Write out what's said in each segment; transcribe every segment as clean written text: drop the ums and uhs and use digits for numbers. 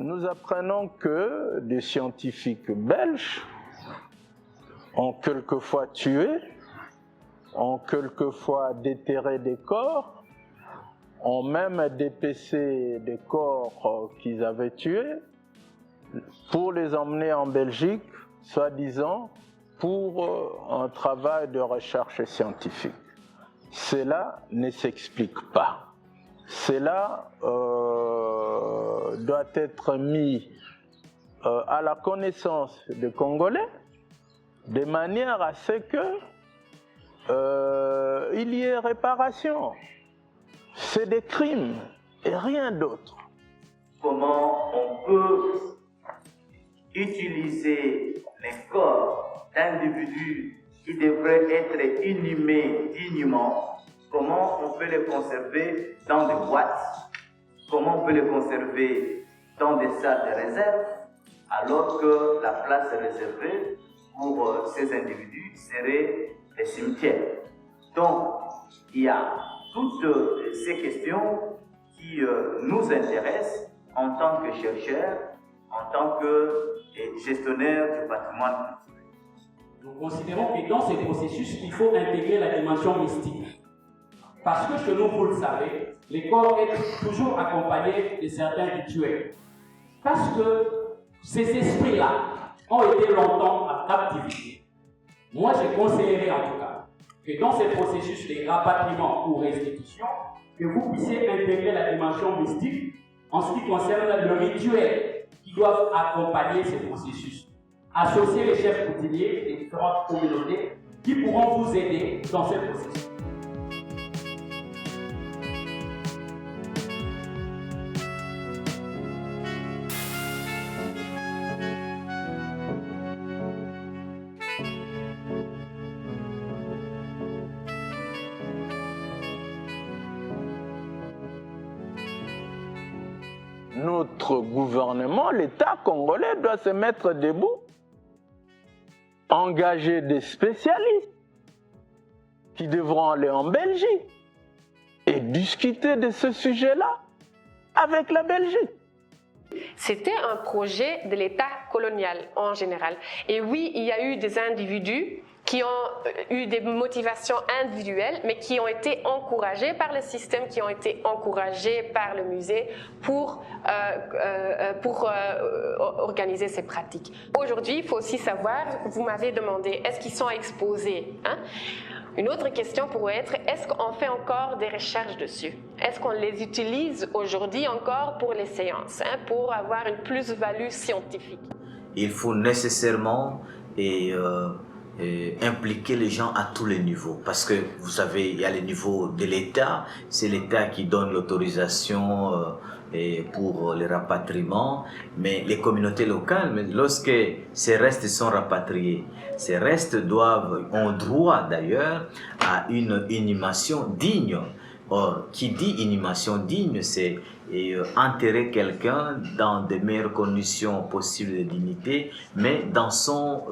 nous apprenons que des scientifiques belges ont quelquefois tué, ont quelquefois déterré des corps, ont même dépecé des corps qu'ils avaient tués pour les emmener en Belgique, soi-disant, pour un travail de recherche scientifique. Cela ne s'explique pas. Cela doit être mis à la connaissance des Congolais de manière à ce qu'il y ait réparation. C'est des crimes et rien d'autre. Comment on peut utiliser les corps d'individus qui devraient être inhumés dignement, comment on peut les conserver dans des boîtes, comment on peut les conserver dans des salles de réserve, alors que la place réservée pour ces individus serait les cimetières. Donc, il y a toutes ces questions qui nous intéressent en tant que chercheurs, en tant que gestionnaires du patrimoine. Nous considérons que dans ces processus, il faut intégrer la dimension mystique. Parce que chez nous, vous le savez, les corps sont toujours accompagnés de certains rituels. Parce que ces esprits-là ont été longtemps en captivité. Moi, je conseillerais en tout cas que dans ces processus de rapatriement ou restitution, que vous puissiez intégrer la dimension mystique en ce qui concerne le rituel qui doivent accompagner ces processus. Associer les chefs coutumiers des différentes communautés qui pourront vous aider dans ce processus. Notre gouvernement, l'État congolais doit se mettre debout, engager des spécialistes qui devront aller en Belgique et discuter de ce sujet-là avec la Belgique. C'était un projet de l'État colonial en général. Et oui, il y a eu des individus qui ont eu des motivations individuelles, mais qui ont été encouragés par le système, qui ont été encouragés par le musée pour organiser ces pratiques. Aujourd'hui, il faut aussi savoir, vous m'avez demandé, est-ce qu'ils sont exposés, hein? Une autre question pourrait être, est-ce qu'on fait encore des recherches dessus? Est-ce qu'on les utilise aujourd'hui encore pour les séances, hein, pour avoir une plus-value scientifique? Il faut nécessairement impliquer les gens à tous les niveaux. Parce que, vous savez, il y a le niveau de l'État, c'est l'État qui donne l'autorisation pour les rapatriements, mais les communautés locales, lorsque ces restes sont rapatriés, ces restes ont droit d'ailleurs à une inhumation digne. Or, qui dit inhumation digne, c'est enterrer quelqu'un dans de meilleures conditions possibles de dignité, mais dans son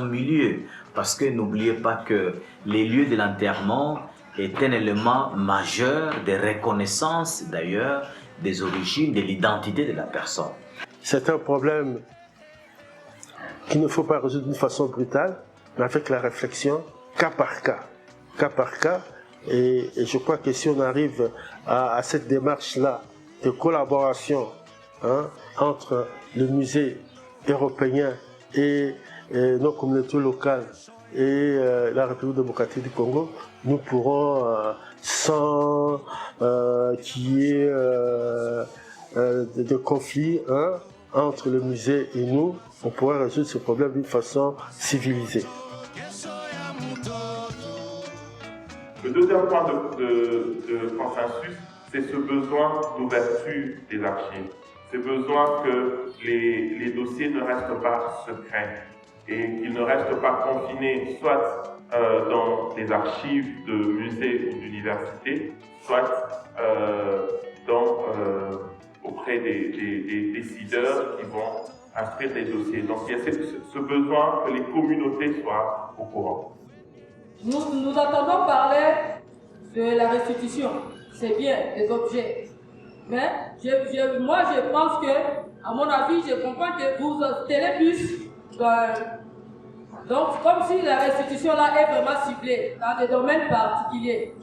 milieu. Parce que n'oubliez pas que les lieux de l'enterrement est un élément majeur de reconnaissance d'ailleurs des origines, de l'identité de la personne. C'est un problème qu'il ne faut pas résoudre d'une façon brutale, mais avec la réflexion cas par cas. Et je crois que si on arrive à cette démarche-là de collaboration entre le musée européen et nos communautés locales et la République démocratique du Congo, nous pourrons, sans qu'il y ait de conflits entre le musée et nous, on pourra résoudre ce problème d'une façon civilisée. Le deuxième point de consensus, c'est ce besoin d'ouverture des archives. Ce besoin que les dossiers ne restent pas secrets et qu'ils ne restent pas confinés soit dans des archives de musées ou d'universités, soit auprès des décideurs qui vont instruire les dossiers. Donc il y a ce besoin que les communautés soient au courant. Nous entendons parler de la restitution, c'est bien, des objets. Mais moi, je pense que, à mon avis, je comprends que vous tenez plus donc, comme si la restitution là est vraiment ciblée dans des domaines particuliers,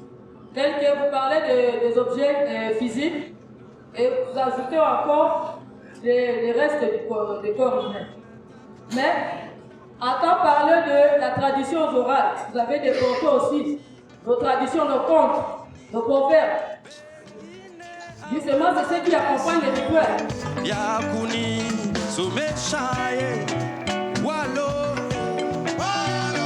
tels que vous parlez des objets physiques et vous ajoutez encore les restes du corps humain. Mais, entend parler de la tradition orale, vous avez des contes aussi, nos traditions, nos contes, nos proverbes. Justement, c'est ce qui accompagne les rituels. Yakuni, Soumeshaye, Walo, Walo,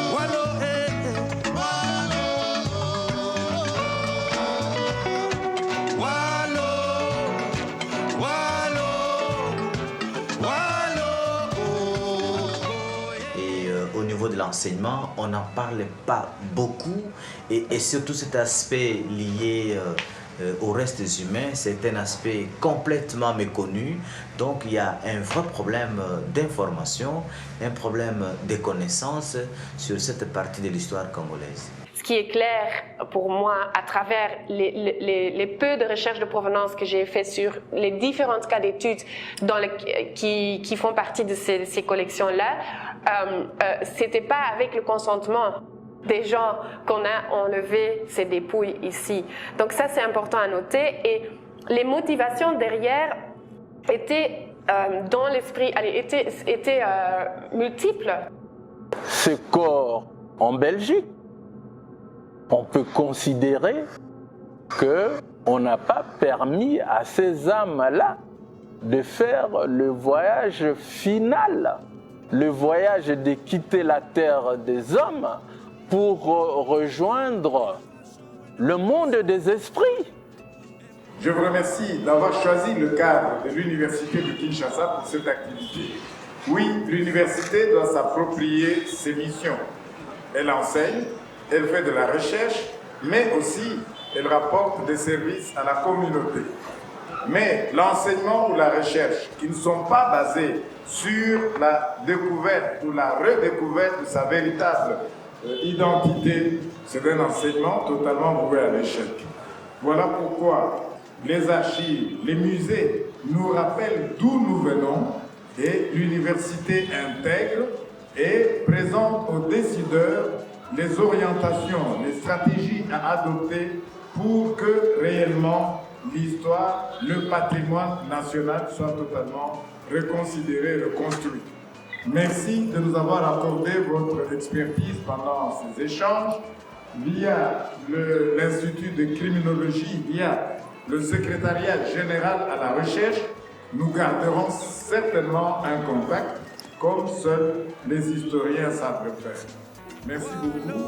Au niveau de l'enseignement, on n'en parle pas beaucoup et surtout cet aspect lié aux restes humains, c'est un aspect complètement méconnu. Donc il y a un vrai problème d'information, un problème de connaissance sur cette partie de l'histoire congolaise. Ce qui est clair pour moi à travers les peu de recherches de provenance que j'ai fait sur les différents cas d'études qui font partie de ces collections-là, c'était pas avec le consentement des gens qu'on a enlevé ces dépouilles ici. Donc ça, c'est important à noter. Et les motivations derrière étaient dans l'esprit, étaient multiples. Ces corps en Belgique, on peut considérer qu'on n'a pas permis à ces âmes-là de faire le voyage final, le voyage de quitter la terre des hommes pour rejoindre le monde des esprits. Je vous remercie d'avoir choisi le cadre de l'Université de Kinshasa pour cette activité. Oui, l'université doit s'approprier ses missions. Elle enseigne, elle fait de la recherche, mais aussi elle rapporte des services à la communauté. Mais l'enseignement ou la recherche qui ne sont pas basés sur la découverte ou la redécouverte de sa véritable identité, c'est un enseignement totalement voué à l'échec. Voilà pourquoi les archives, les musées nous rappellent d'où nous venons et l'université intègre et présente aux décideurs les orientations, les stratégies à adopter pour que réellement l'histoire, le patrimoine national soit totalement reconsidéré, reconstruit. Merci de nous avoir accordé votre expertise pendant ces échanges via l'Institut de criminologie, via le secrétariat général à la recherche. Nous garderons certainement un contact comme seuls les historiens savent le faire. Merci beaucoup.